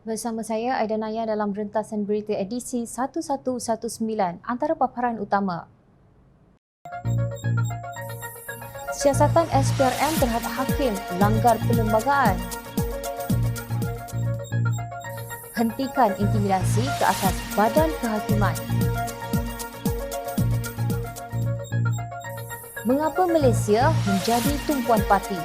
Bersama saya Aida Naya dalam rentasan berita edisi 1119 antara paparan utama. Siasatan SPRM terhadap hakim langgar perlembagaan. Hentikan intimidasi ke atas badan kehakiman. Mengapa Malaysia menjadi tumpuan parti?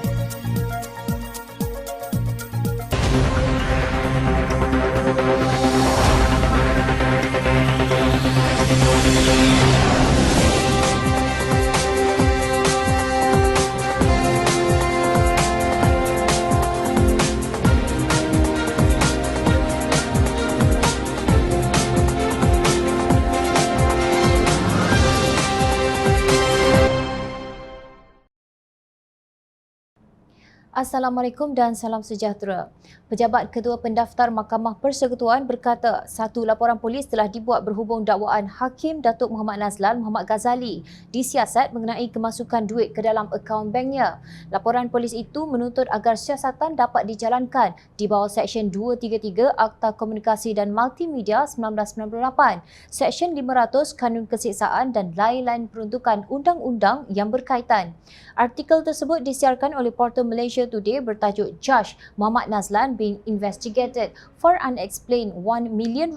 Assalamualaikum dan salam sejahtera. Pejabat Ketua Pendaftar Mahkamah Persekutuan berkata satu laporan polis telah dibuat berhubung dakwaan Hakim Datuk Muhammad Nazlan Muhammad Ghazali disiasat mengenai kemasukan duit ke dalam akaun banknya. Laporan polis itu menuntut agar siasatan dapat dijalankan di bawah Seksyen 233 Akta Komunikasi dan Multimedia 1998, Seksyen 500 Kanun Keseksaan dan lain-lain peruntukan undang-undang yang berkaitan. Artikel tersebut disiarkan oleh portal Malaysia Today bertajuk Judge Muhammad Nazlan being investigated for unexplained RM1 million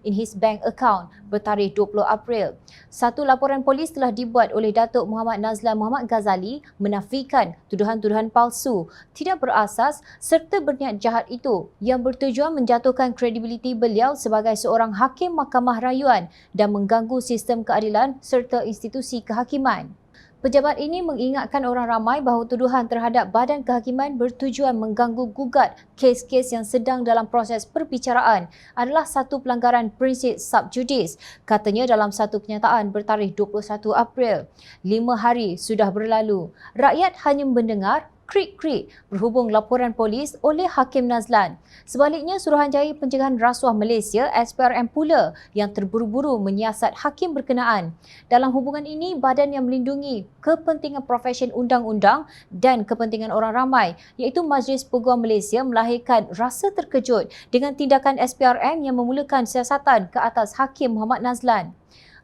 in his bank account bertarikh 20 April. Satu laporan polis telah dibuat oleh Datuk Muhammad Nazlan Muhammad Ghazali menafikan tuduhan-tuduhan palsu, tidak berasas serta berniat jahat itu yang bertujuan menjatuhkan kredibiliti beliau sebagai seorang hakim mahkamah rayuan dan mengganggu sistem keadilan serta institusi kehakiman. Pejabat ini mengingatkan orang ramai bahawa tuduhan terhadap badan kehakiman bertujuan mengganggu gugat kes-kes yang sedang dalam proses perbicaraan adalah satu pelanggaran prinsip sub judice, katanya dalam satu kenyataan bertarikh 21 April. 5 hari sudah berlalu. Rakyat hanya mendengar krik-krik berhubung laporan polis oleh Hakim Nazlan. Sebaliknya, Suruhanjaya Pencegahan Rasuah Malaysia SPRM pula yang terburu-buru menyiasat hakim berkenaan. Dalam hubungan ini, badan yang melindungi kepentingan profesion undang-undang dan kepentingan orang ramai iaitu Majlis Peguam Malaysia melahirkan rasa terkejut dengan tindakan SPRM yang memulakan siasatan ke atas Hakim Muhammad Nazlan.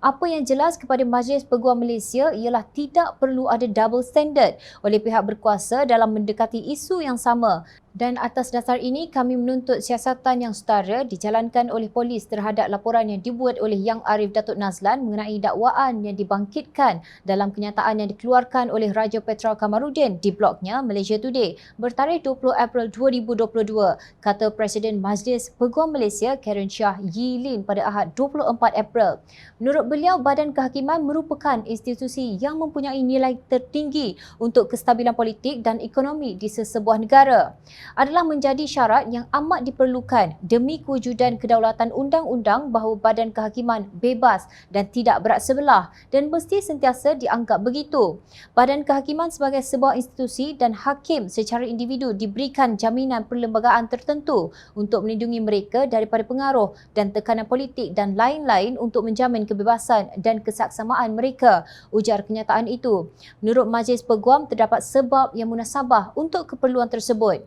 Apa yang jelas kepada Majlis Peguam Malaysia ialah tidak perlu ada double standard oleh pihak berkuasa dalam mendekati isu yang sama. Dan atas dasar ini, kami menuntut siasatan yang setara dijalankan oleh polis terhadap laporan yang dibuat oleh Yang Arif Datuk Nazlan mengenai dakwaan yang dibangkitkan dalam kenyataan yang dikeluarkan oleh Raja Petra Kamarudin di blognya Malaysia Today bertarikh 20 April 2022, kata Presiden Majlis Peguam Malaysia Karen Shah Yilin pada Ahad 24 April. Menurut beliau, Badan Kehakiman merupakan institusi yang mempunyai nilai tertinggi untuk kestabilan politik dan ekonomi di sesebuah negara. Adalah menjadi syarat yang amat diperlukan demi kewujudan kedaulatan undang-undang bahawa badan kehakiman bebas dan tidak berat sebelah dan mesti sentiasa dianggap begitu. Badan kehakiman sebagai sebuah institusi dan hakim secara individu diberikan jaminan perlembagaan tertentu untuk melindungi mereka daripada pengaruh dan tekanan politik dan lain-lain untuk menjamin kebebasan dan kesaksamaan mereka, ujar kenyataan itu. Menurut Majlis Peguam, terdapat sebab yang munasabah untuk keperluan tersebut.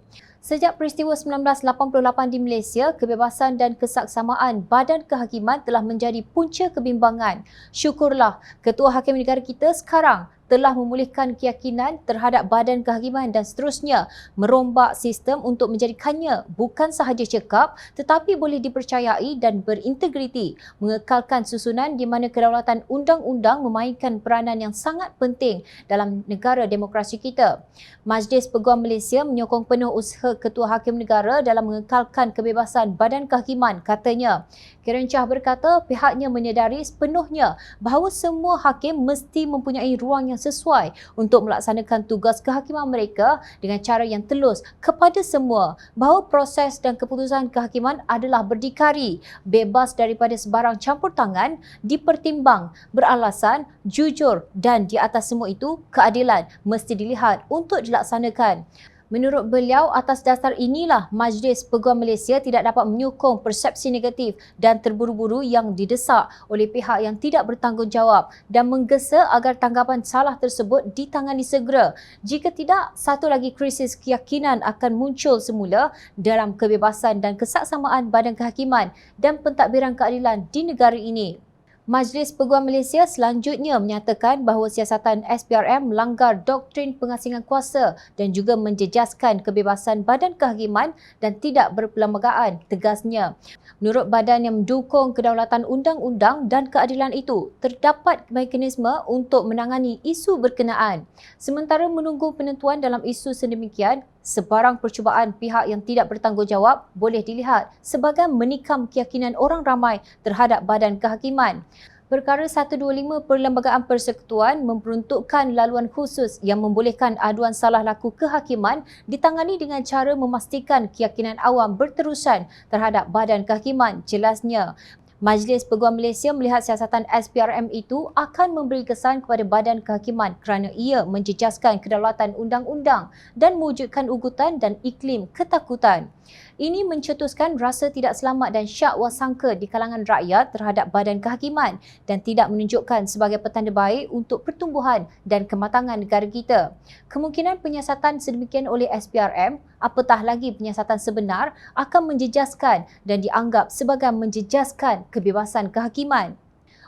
Sejak peristiwa 1988 di Malaysia, kebebasan dan kesaksamaan badan kehakiman telah menjadi punca kebimbangan. Syukurlah, Ketua Hakim Negara kita sekarang telah memulihkan keyakinan terhadap badan kehakiman dan seterusnya merombak sistem untuk menjadikannya bukan sahaja cekap tetapi boleh dipercayai dan berintegriti, mengekalkan susunan di mana kedaulatan undang-undang memainkan peranan yang sangat penting dalam negara demokrasi kita. Majlis Peguam Malaysia menyokong penuh usaha Ketua Hakim Negara dalam mengekalkan kebebasan badan kehakiman, katanya. Karen Shah berkata pihaknya menyedari sepenuhnya bahawa semua hakim mesti mempunyai ruang yang sesuai untuk melaksanakan tugas kehakiman mereka dengan cara yang telus kepada semua, bahawa proses dan keputusan kehakiman adalah berdikari, bebas daripada sebarang campur tangan, dipertimbang, beralasan, jujur dan di atas semua itu keadilan mesti dilihat untuk dilaksanakan. Menurut beliau, atas dasar inilah Majlis Peguam Malaysia tidak dapat menyokong persepsi negatif dan terburu-buru yang didesak oleh pihak yang tidak bertanggungjawab dan menggesa agar tanggapan salah tersebut ditangani segera. Jika tidak, satu lagi krisis keyakinan akan muncul semula dalam kebebasan dan kesaksamaan badan kehakiman dan pentadbiran keadilan di negara ini. Majlis Peguam Malaysia selanjutnya menyatakan bahawa siasatan SPRM melanggar doktrin pengasingan kuasa dan juga menjejaskan kebebasan badan kehakiman dan tidak berperlembagaan, tegasnya. Menurut badan yang mendukung kedaulatan undang-undang dan keadilan itu, terdapat mekanisme untuk menangani isu berkenaan. Sementara menunggu penentuan dalam isu sedemikian, sebarang percubaan pihak yang tidak bertanggungjawab boleh dilihat sebagai menikam keyakinan orang ramai terhadap badan kehakiman. Perkara 125 Perlembagaan Persekutuan memperuntukkan laluan khusus yang membolehkan aduan salah laku kehakiman ditangani dengan cara memastikan keyakinan awam berterusan terhadap badan kehakiman, jelasnya. Majlis Peguam Malaysia melihat siasatan SPRM itu akan memberi kesan kepada badan kehakiman kerana ia menjejaskan kedaulatan undang-undang dan mewujudkan ugutan dan iklim ketakutan. Ini mencetuskan rasa tidak selamat dan syak wasangka di kalangan rakyat terhadap badan kehakiman dan tidak menunjukkan sebagai petanda baik untuk pertumbuhan dan kematangan negara kita. Kemungkinan penyiasatan sedemikian oleh SPRM, apatah lagi penyiasatan sebenar, akan menjejaskan dan dianggap sebagai menjejaskan kebebasan kehakiman.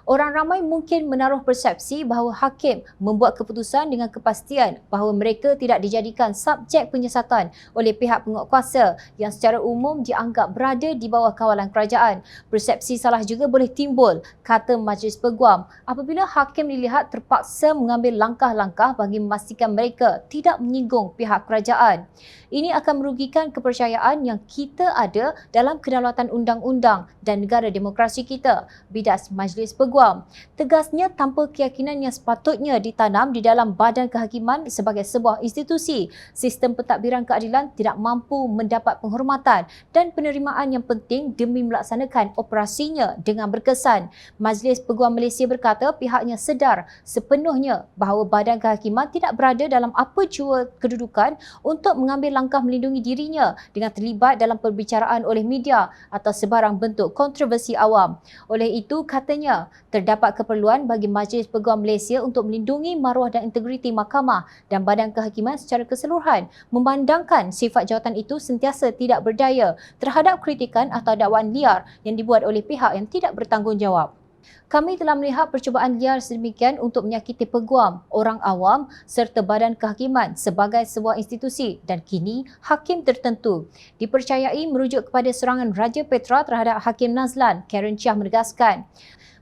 Orang ramai mungkin menaruh persepsi bahawa hakim membuat keputusan dengan kepastian bahawa mereka tidak dijadikan subjek penyiasatan oleh pihak penguatkuasa yang secara umum dianggap berada di bawah kawalan kerajaan. Persepsi salah juga boleh timbul, kata Majlis Peguam, apabila hakim dilihat terpaksa mengambil langkah-langkah bagi memastikan mereka tidak menyinggung pihak kerajaan. Ini akan merugikan kepercayaan yang kita ada dalam kedaulatan undang-undang dan negara demokrasi kita, bidas Majlis Peguam. Tegasnya, tanpa keyakinan yang sepatutnya ditanam di dalam badan kehakiman sebagai sebuah institusi, sistem pentadbiran keadilan tidak mampu mendapat penghormatan dan penerimaan yang penting demi melaksanakan operasinya dengan berkesan. Majlis Peguam Malaysia berkata pihaknya sedar sepenuhnya bahawa badan kehakiman tidak berada dalam apa jua kedudukan untuk mengambil langkah melindungi dirinya dengan terlibat dalam perbicaraan oleh media atau sebarang bentuk kontroversi awam. Oleh itu, katanya, terdapat keperluan bagi Majlis Peguam Malaysia untuk melindungi maruah dan integriti mahkamah dan badan kehakiman secara keseluruhan, memandangkan sifat jawatan itu sentiasa tidak berdaya terhadap kritikan atau dakwaan liar yang dibuat oleh pihak yang tidak bertanggungjawab. Kami telah melihat percubaan liar sedemikian untuk menyakiti peguam, orang awam serta badan kehakiman sebagai sebuah institusi dan kini hakim tertentu. Dipercayai merujuk kepada serangan Raja Petra terhadap Hakim Nazlan, Karen Chia menegaskan.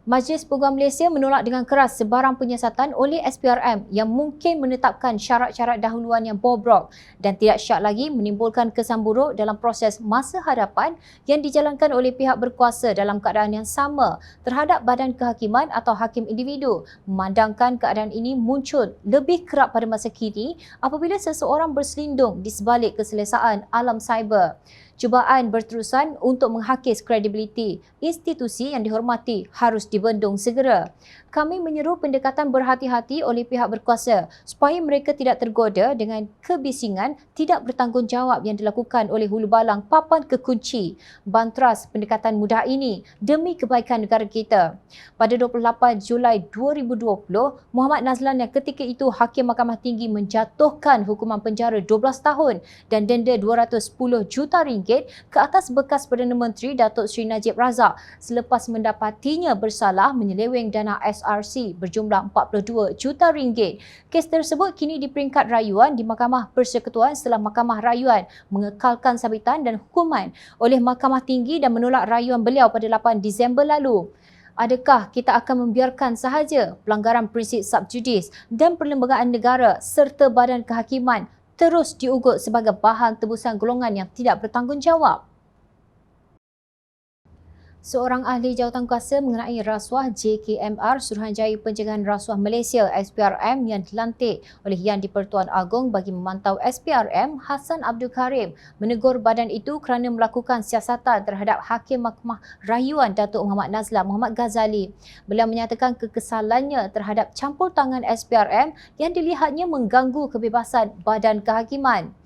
Majlis Peguam Malaysia menolak dengan keras sebarang penyiasatan oleh SPRM yang mungkin menetapkan syarat-syarat dahuluan yang bobrok dan tidak syak lagi menimbulkan kesan buruk dalam proses masa hadapan yang dijalankan oleh pihak berkuasa dalam keadaan yang sama terhadap badan kehakiman atau hakim individu, memandangkan keadaan ini muncul lebih kerap pada masa kini apabila seseorang berselindung di sebalik keselesaan alam cyber. Cubaan berterusan untuk menghakis kredibiliti institusi yang dihormati harus dibendung segera. Kami menyeru pendekatan berhati-hati oleh pihak berkuasa supaya mereka tidak tergoda dengan kebisingan tidak bertanggungjawab yang dilakukan oleh hulu balang papan kekunci. Bantras pendekatan mudah ini demi kebaikan negara kita. Pada 28 Julai 2020, Muhammad Nazlan yang ketika itu Hakim Mahkamah Tinggi menjatuhkan hukuman penjara 12 tahun dan denda RM210 juta ke atas bekas Perdana Menteri Datuk Seri Najib Razak selepas mendapatinya bersalah menyeleweng dana SRC berjumlah RM42 juta. Kes tersebut kini di peringkat rayuan di Mahkamah Persekutuan setelah Mahkamah Rayuan mengekalkan sabitan dan hukuman oleh Mahkamah Tinggi dan menolak rayuan beliau pada 8 Disember lalu. Adakah kita akan membiarkan sahaja pelanggaran prinsip subjudis dan perlembagaan negara serta badan kehakiman terus diugut sebagai bahan tebusan golongan yang tidak bertanggungjawab? Seorang ahli jawatankuasa mengenai rasuah JKMR Suruhanjaya Pencegahan Rasuah Malaysia SPRM yang dilantik oleh Yang di-Pertuan Agong bagi memantau SPRM Hassan Abdul Karim menegur badan itu kerana melakukan siasatan terhadap Hakim Mahkamah Rayuan Datuk Muhammad Nazlan Muhammad Ghazali. Beliau menyatakan kekesalannya terhadap campur tangan SPRM yang dilihatnya mengganggu kebebasan badan kehakiman.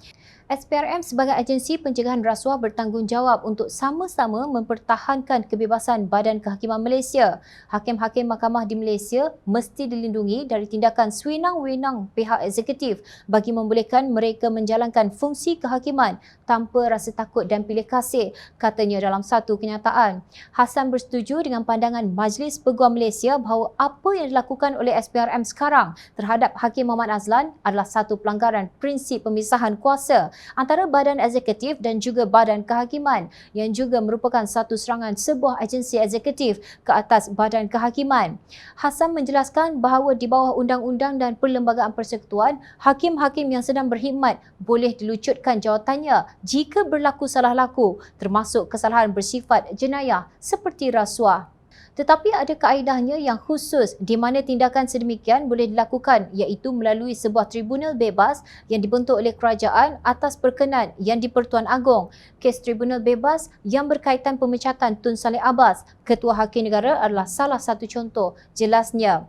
SPRM sebagai agensi pencegahan rasuah bertanggungjawab untuk sama-sama mempertahankan kebebasan Badan Kehakiman Malaysia. Hakim-hakim mahkamah di Malaysia mesti dilindungi dari tindakan sewenang-wenang pihak eksekutif bagi membolehkan mereka menjalankan fungsi kehakiman tanpa rasa takut dan pilih kasih, katanya dalam satu kenyataan. Hassan bersetuju dengan pandangan Majlis Peguam Malaysia bahawa apa yang dilakukan oleh SPRM sekarang terhadap Hakim Muhammad Azlan adalah satu pelanggaran prinsip pemisahan kuasa antara badan eksekutif dan juga badan kehakiman yang juga merupakan satu serangan sebuah agensi eksekutif ke atas badan kehakiman. Hassan menjelaskan bahawa di bawah undang-undang dan perlembagaan persekutuan, hakim-hakim yang sedang berkhidmat boleh dilucutkan jawatannya jika berlaku salah laku, termasuk kesalahan bersifat jenayah seperti rasuah. Tetapi ada kaedahnya yang khusus di mana tindakan sedemikian boleh dilakukan, iaitu melalui sebuah tribunal bebas yang dibentuk oleh kerajaan atas perkenan Yang di-Pertuan Agong. Kes tribunal bebas yang berkaitan pemecatan Tun Saleh Abbas, Ketua Hakim Negara, adalah salah satu contoh. Jelasnya,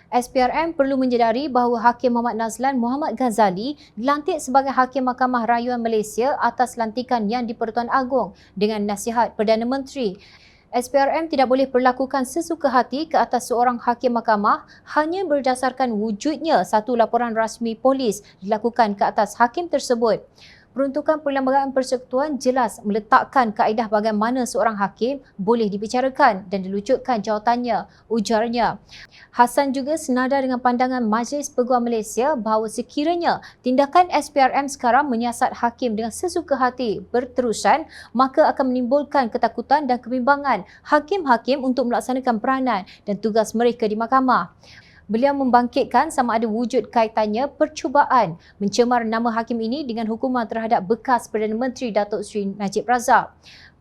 SPRM perlu menjedari bahawa Hakim Muhammad Nazlan Muhammad Ghazali dilantik sebagai Hakim Mahkamah Rayuan Malaysia atas lantikan Yang di-Pertuan Agong dengan nasihat Perdana Menteri. SPRM tidak boleh perlakukan sesuka hati ke atas seorang hakim mahkamah hanya berdasarkan wujudnya satu laporan rasmi polis dilakukan ke atas hakim tersebut. Peruntukan Perlembagaan Persekutuan jelas meletakkan kaedah bagaimana seorang hakim boleh dibicarakan dan dilucutkan jawatannya, ujarnya. Hassan juga senada dengan pandangan Majlis Peguam Malaysia bahawa sekiranya tindakan SPRM sekarang menyiasat hakim dengan sesuka hati berterusan, maka akan menimbulkan ketakutan dan kebimbangan hakim-hakim untuk melaksanakan peranan dan tugas mereka di mahkamah. Beliau membangkitkan sama ada wujud kaitannya percubaan mencemar nama hakim ini dengan hukuman terhadap bekas Perdana Menteri Datuk Seri Najib Razak.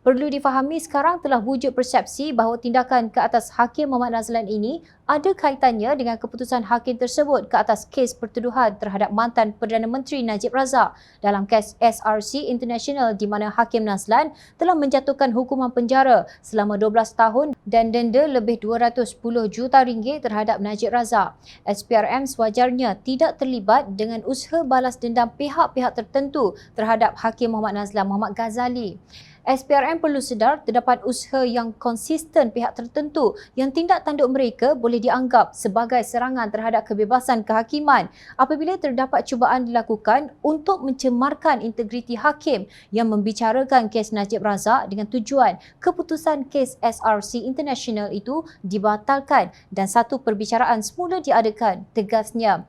Perlu difahami sekarang telah wujud persepsi bahawa tindakan ke atas Hakim Muhammad Nazlan ini ada kaitannya dengan keputusan hakim tersebut ke atas kes pertuduhan terhadap mantan Perdana Menteri Najib Razak dalam kes SRC International di mana Hakim Nazlan telah menjatuhkan hukuman penjara selama 12 tahun dan denda lebih 210 juta ringgit terhadap Najib Razak. SPRM sewajarnya tidak terlibat dengan usaha balas dendam pihak-pihak tertentu terhadap Hakim Muhammad Nazlan Muhammad Ghazali. SPRM perlu sedar terdapat usaha yang konsisten pihak tertentu yang tindak tanduk mereka boleh dianggap sebagai serangan terhadap kebebasan kehakiman apabila terdapat cubaan dilakukan untuk mencemarkan integriti hakim yang membicarakan kes Najib Razak dengan tujuan keputusan kes SRC International itu dibatalkan dan satu perbicaraan semula diadakan, tegasnya.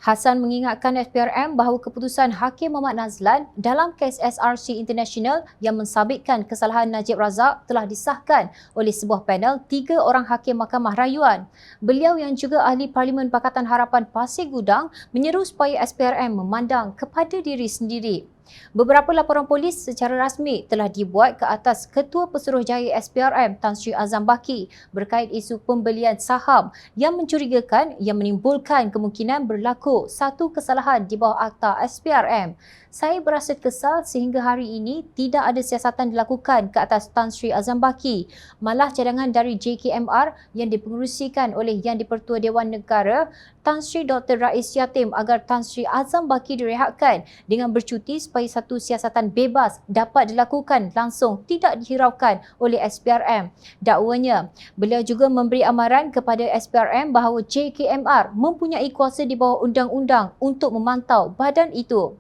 Hassan mengingatkan SPRM bahawa keputusan Hakim Muhammad Nazlan dalam kes SRC International yang mensabitkan kesalahan Najib Razak telah disahkan oleh sebuah panel 3 orang Hakim Mahkamah Rayuan. Beliau yang juga Ahli Parlimen Pakatan Harapan Pasir Gudang menyeru supaya SPRM memandang kepada diri sendiri. Beberapa laporan polis secara rasmi telah dibuat ke atas Ketua Pesuruhjaya SPRM Tan Sri Azam Baki berkait isu pembelian saham yang mencurigakan yang menimbulkan kemungkinan berlaku satu kesalahan di bawah Akta SPRM. Saya berasa kesal sehingga hari ini tidak ada siasatan dilakukan ke atas Tan Sri Azam Baki. Malah cadangan dari JKMR yang dipengerusikan oleh Yang di-Pertua Dewan Negara Tan Sri Dr. Rais Yatim agar Tan Sri Azam Baki direhatkan dengan bercuti supaya satu siasatan bebas dapat dilakukan langsung tidak dihiraukan oleh SPRM. Dakwanya, beliau juga memberi amaran kepada SPRM bahawa JKMR mempunyai kuasa di bawah undang-undang untuk memantau badan itu.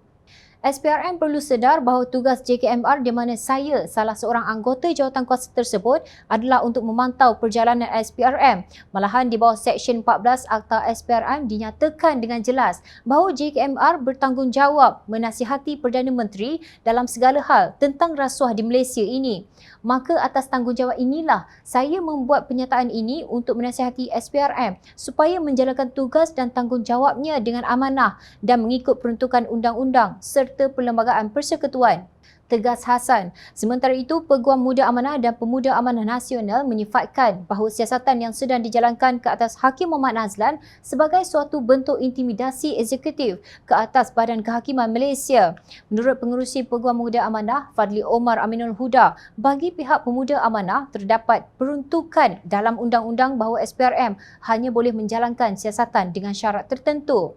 SPRM perlu sedar bahawa tugas JKMR di mana saya salah seorang anggota jawatankuasa tersebut adalah untuk memantau perjalanan SPRM. Malahan di bawah Seksyen 14 Akta SPRM dinyatakan dengan jelas bahawa JKMR bertanggungjawab menasihati Perdana Menteri dalam segala hal tentang rasuah di Malaysia ini. Maka atas tanggungjawab inilah saya membuat pernyataan ini untuk menasihati SPRM supaya menjalankan tugas dan tanggungjawabnya dengan amanah dan mengikut peruntukan undang-undang serta Perlembagaan Persekutuan, tegas Hassan. Sementara itu, Peguam Muda Amanah dan Pemuda Amanah Nasional menyifatkan bahawa siasatan yang sedang dijalankan ke atas Hakim Muhammad Nazlan sebagai suatu bentuk intimidasi eksekutif ke atas Badan Kehakiman Malaysia. Menurut Pengerusi Peguam Muda Amanah, Fadli Omar Aminul Huda, bagi pihak Pemuda Amanah terdapat peruntukan dalam undang-undang bahawa SPRM hanya boleh menjalankan siasatan dengan syarat tertentu.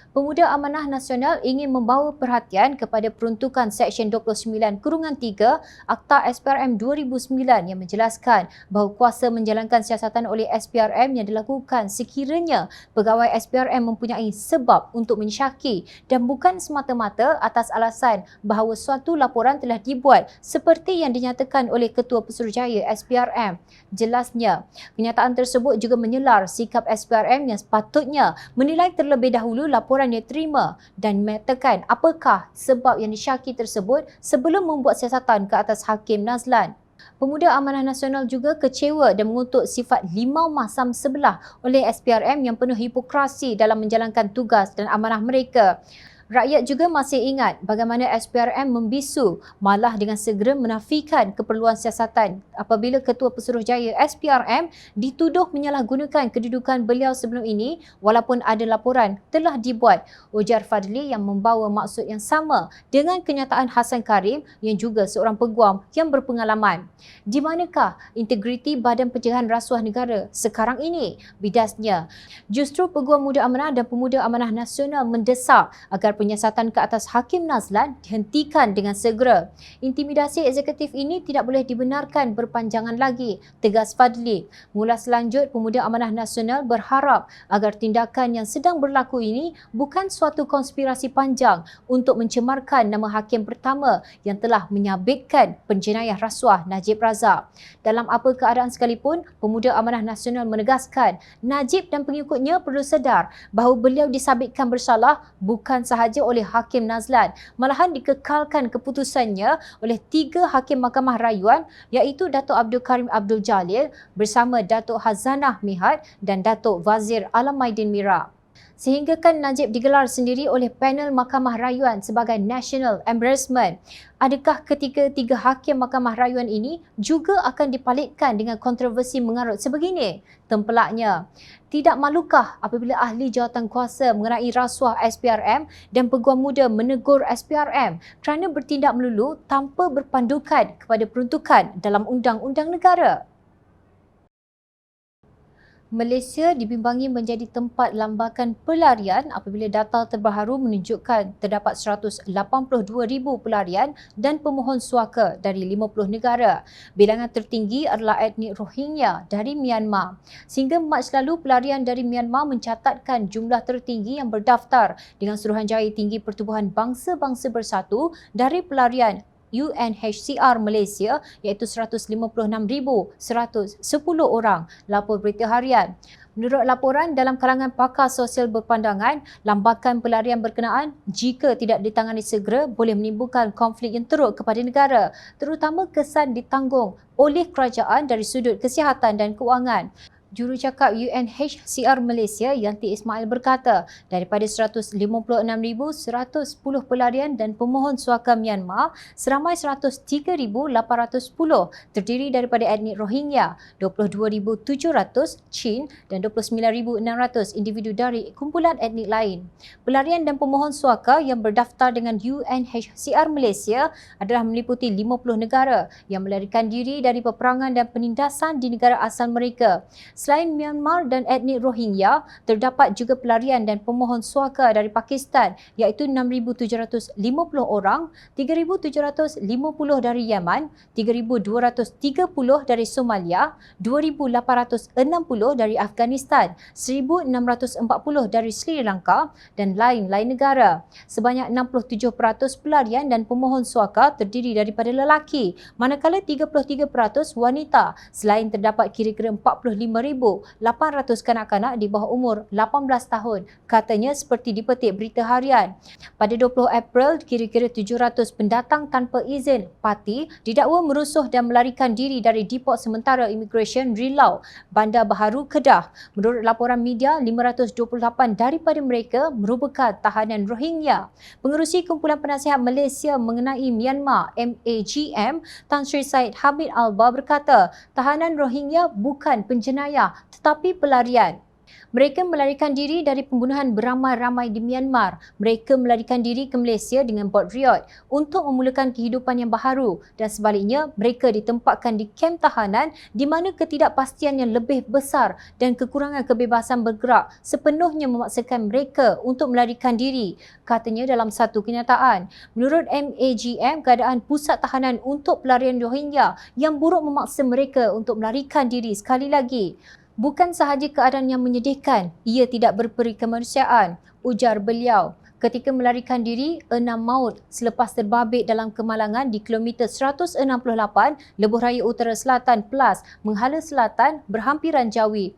Pemuda Amanah Nasional ingin membawa perhatian kepada peruntukan Seksyen 29-3 Akta SPRM 2009 yang menjelaskan bahawa kuasa menjalankan siasatan oleh SPRM yang dilakukan sekiranya pegawai SPRM mempunyai sebab untuk mensyaki dan bukan semata-mata atas alasan bahawa suatu laporan telah dibuat seperti yang dinyatakan oleh Ketua Pesuruhjaya SPRM. Jelasnya, kenyataan tersebut juga menyelar sikap SPRM yang sepatutnya menilai terlebih dahulu laporan yang diterima dan mengatakan apakah sebab yang disyaki tersebut sebelum membuat siasatan ke atas Hakim Nazlan. Pemuda Amanah Nasional juga kecewa dan mengutuk sifat limau masam sebelah oleh SPRM yang penuh hipokrasi dalam menjalankan tugas dan amanah mereka. Rakyat juga masih ingat bagaimana SPRM membisu malah dengan segera menafikan keperluan siasatan apabila Ketua Pesuruhjaya SPRM dituduh menyalahgunakan kedudukan beliau sebelum ini walaupun ada laporan telah dibuat. Ujar Fadli yang membawa maksud yang sama dengan kenyataan Hassan Karim yang juga seorang peguam yang berpengalaman. Di manakah integriti Badan Pencegahan Rasuah Negara sekarang ini? Bidasnya, justru Peguam Muda Amanah dan Pemuda Amanah Nasional mendesak agar penyiasatan ke atas Hakim Nazlan dihentikan dengan segera. Intimidasi eksekutif ini tidak boleh dibenarkan berpanjangan lagi, tegas Fadli. Mula selanjut, Pemuda Amanah Nasional berharap agar tindakan yang sedang berlaku ini bukan suatu konspirasi panjang untuk mencemarkan nama Hakim pertama yang telah menyabitkan penjenayah rasuah Najib Razak. Dalam apa keadaan sekalipun, Pemuda Amanah Nasional menegaskan Najib dan pengikutnya perlu sedar bahawa beliau disabitkan bersalah bukan sahaja oleh Hakim Nazlan, malahan dikekalkan keputusannya oleh 3 Hakim Mahkamah Rayuan iaitu Datuk Abdul Karim Abdul Jalil bersama Datuk Hazanah Mihad dan Datuk Wazir Alamaidin Mira. Sehinggakan Najib digelar sendiri oleh panel Mahkamah Rayuan sebagai National Embarrassment. Adakah ketiga-tiga Hakim Mahkamah Rayuan ini juga akan dipalitkan dengan kontroversi mengarut sebegini? Tempelaknya, tidak malukah apabila ahli jawatan kuasa mengenai rasuah SPRM dan Peguam Muda menegur SPRM kerana bertindak melulu tanpa berpandukan kepada peruntukan dalam undang-undang negara? Malaysia dibimbangi menjadi tempat lambakan pelarian apabila data terbaru menunjukkan terdapat 182,000 pelarian dan pemohon suaka dari 50 negara. Bilangan tertinggi adalah etnik Rohingya dari Myanmar. Sehingga Mac lalu, pelarian dari Myanmar mencatatkan jumlah tertinggi yang berdaftar dengan Suruhanjaya Tinggi Pertubuhan Bangsa-Bangsa Bersatu dari pelarian UNHCR Malaysia iaitu 156,110 orang, lapor Berita Harian. Menurut laporan, dalam kalangan pakar sosial berpandangan, lambakan pelarian berkenaan jika tidak ditangani segera boleh menimbulkan konflik yang teruk kepada negara, terutama kesan ditanggung oleh kerajaan dari sudut kesihatan dan keuangan. Jurucakap UNHCR Malaysia Yanti Ismail berkata, daripada 156,110 pelarian dan pemohon suaka Myanmar, seramai 103,810 terdiri daripada etnik Rohingya, 22,700 Chin dan 29,600 individu dari kumpulan etnik lain. Pelarian dan pemohon suaka yang berdaftar dengan UNHCR Malaysia adalah meliputi 50 negara yang melarikan diri dari peperangan dan penindasan di negara asal mereka. Selain Myanmar dan etnik Rohingya, terdapat juga pelarian dan pemohon suaka dari Pakistan iaitu 6,750 orang, 3,750 dari Yaman, 3,230 dari Somalia, 2,860 dari Afghanistan, 1,640 dari Sri Lanka dan lain-lain negara. Sebanyak 67% pelarian dan pemohon suaka terdiri daripada lelaki, manakala 33% wanita, selain terdapat kira-kira 45,800 kanak-kanak di bawah umur 18 tahun, katanya seperti dipetik Berita Harian. Pada 20 April, kira-kira 700 pendatang tanpa izin parti didakwa merusuh dan melarikan diri dari Depot Sementara Immigration Rilau, Bandar Baharu, Kedah. Menurut laporan media, 528 daripada mereka merupakan tahanan Rohingya. Pengerusi Kumpulan Penasihat Malaysia mengenai Myanmar, MAGM, Tan Sri Syed Hamid Alba berkata, tahanan Rohingya bukan penjenayah tetapi pelarian. Mereka melarikan diri dari pembunuhan beramai-ramai di Myanmar. Mereka melarikan diri ke Malaysia dengan bot riot untuk memulakan kehidupan yang baharu dan sebaliknya mereka ditempatkan di kem tahanan di mana ketidakpastian yang lebih besar dan kekurangan kebebasan bergerak sepenuhnya memaksakan mereka untuk melarikan diri, katanya dalam satu kenyataan. Menurut MAGM, keadaan pusat tahanan untuk pelarian Rohingya yang buruk memaksa mereka untuk melarikan diri sekali lagi. Bukan sahaja keadaan yang menyedihkan, ia tidak berperi kemanusiaan, ujar beliau. Ketika melarikan diri, 6 maut selepas terbabit dalam kemalangan di kilometer 168 Lebuh Raya Utara Selatan Pelas, Menghala Selatan, berhampiran Jawi.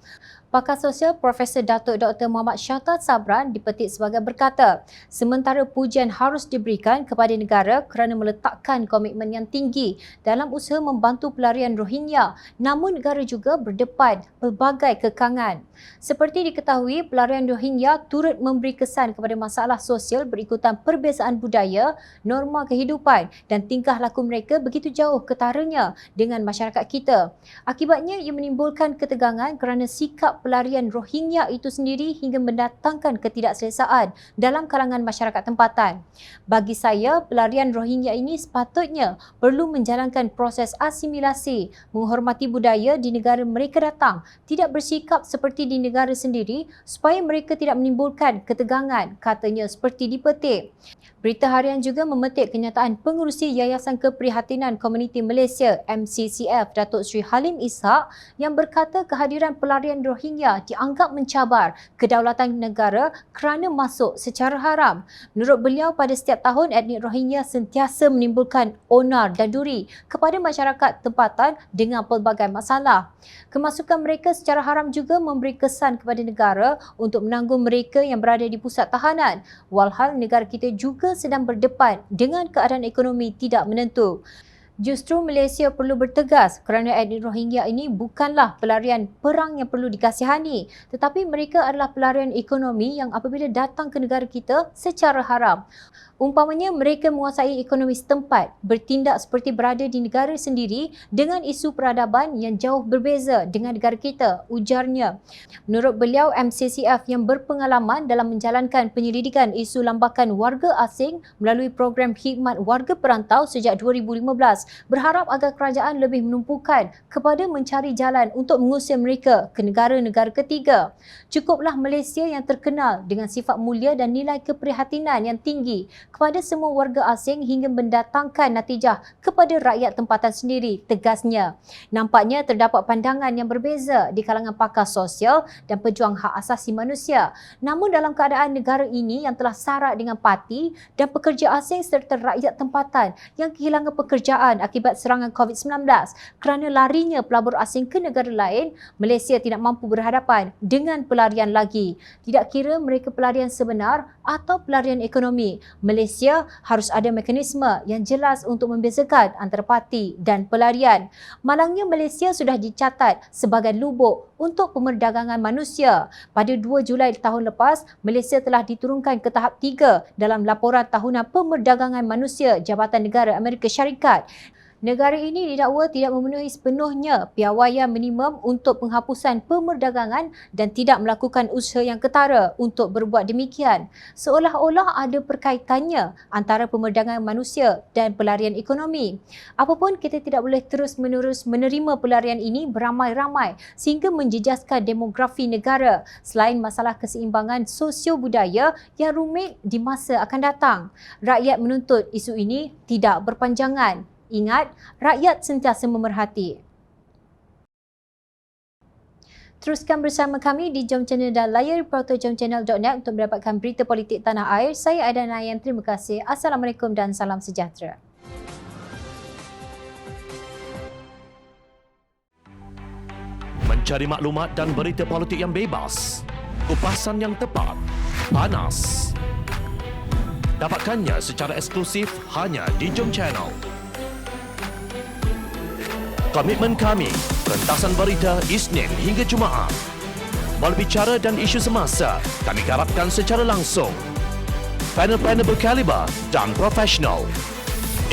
Pakar sosial Profesor Datuk Dr. Muhammad Syahtar Sabran dipetik sebagai berkata, sementara pujian harus diberikan kepada negara kerana meletakkan komitmen yang tinggi dalam usaha membantu pelarian Rohingya, namun negara juga berdepan pelbagai kekangan. Seperti diketahui, pelarian Rohingya turut memberi kesan kepada masalah sosial berikutan perbezaan budaya, norma kehidupan dan tingkah laku mereka begitu jauh ketaranya dengan masyarakat kita. Akibatnya, ia menimbulkan ketegangan kerana sikap pelarian Rohingya itu sendiri hingga mendatangkan ketidakselesaan dalam kalangan masyarakat tempatan. Bagi saya, pelarian Rohingya ini sepatutnya perlu menjalankan proses asimilasi, menghormati budaya di negara mereka datang, tidak bersikap seperti di negara sendiri supaya mereka tidak menimbulkan ketegangan, katanya seperti dipetik. Berita Harian juga memetik kenyataan pengerusi Yayasan Keprihatinan Komuniti Malaysia MCCF Datuk Seri Halim Ishak yang berkata kehadiran pelarian Rohingya dianggap mencabar kedaulatan negara kerana masuk secara haram. Menurut beliau, pada setiap tahun etnik Rohingya sentiasa menimbulkan onar dan duri kepada masyarakat tempatan dengan pelbagai masalah. Kemasukan mereka secara haram juga memberi kesan kepada negara untuk menanggung mereka yang berada di pusat tahanan, walhal negara kita juga sedang berdepan dengan keadaan ekonomi tidak menentu. Justru Malaysia perlu bertegas kerana etnik Rohingya ini bukanlah pelarian perang yang perlu dikasihani, tetapi mereka adalah pelarian ekonomi yang apabila datang ke negara kita secara haram. Umpamanya mereka menguasai ekonomi setempat, bertindak seperti berada di negara sendiri dengan isu peradaban yang jauh berbeza dengan negara kita, ujarnya. Menurut beliau, MCCF yang berpengalaman dalam menjalankan penyelidikan isu lambakan warga asing melalui program khidmat warga perantau sejak 2015 berharap agar kerajaan lebih menumpukan kepada mencari jalan untuk mengusir mereka ke negara-negara ketiga. Cukuplah Malaysia yang terkenal dengan sifat mulia dan nilai keprihatinan yang tinggi kepada semua warga asing hingga mendatangkan natijah kepada rakyat tempatan sendiri, tegasnya. Nampaknya terdapat pandangan yang berbeza di kalangan pakar sosial dan pejuang hak asasi manusia. Namun dalam keadaan negara ini yang telah syarat dengan parti dan pekerja asing serta rakyat tempatan yang kehilangan pekerjaan akibat serangan COVID-19 kerana larinya pelabur asing ke negara lain, Malaysia tidak mampu berhadapan dengan pelarian lagi. Tidak kira mereka pelarian sebenar atau pelarian ekonomi, Malaysia harus ada mekanisme yang jelas untuk membezakan antara parti dan pelarian. Malangnya Malaysia sudah dicatat sebagai lubuk untuk pemerdagangan manusia. Pada 2 Julai tahun lepas, Malaysia telah diturunkan ke tahap 3 dalam laporan tahunan pemerdagangan manusia Jabatan Negara Amerika Syarikat. Negara ini didakwa tidak memenuhi sepenuhnya piawaian minimum untuk penghapusan pemerdagangan dan tidak melakukan usaha yang ketara untuk berbuat demikian. Seolah-olah ada perkaitannya antara pemerdagangan manusia dan pelarian ekonomi. Apapun, kita tidak boleh terus-menerus menerima pelarian ini beramai-ramai sehingga menjejaskan demografi negara selain masalah keseimbangan sosio-budaya yang rumit di masa akan datang. Rakyat menuntut isu ini tidak berpanjangan. Ingat, rakyat sentiasa memerhati. Teruskan bersama kami di Jom Channel dan layari portal jomchannel.net untuk mendapatkan berita politik tanah air. Saya Aida Nayan, terima kasih. Assalamualaikum dan salam sejahtera. Mencari maklumat dan berita politik yang bebas, kupasan yang tepat, panas. Dapatkannya secara eksklusif hanya di Jom Channel. Komitmen kami, rentasan berita Isnin hingga Jumaat. Berbicara dan isu semasa, kami garapkan secara langsung. Panel-panel berkaliber dan profesional.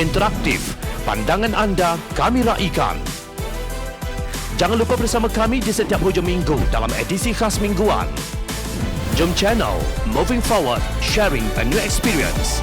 Interaktif, pandangan anda kami raikan. Jangan lupa bersama kami di setiap hujung minggu dalam edisi khas mingguan. Jom Channel, moving forward, sharing a new experience.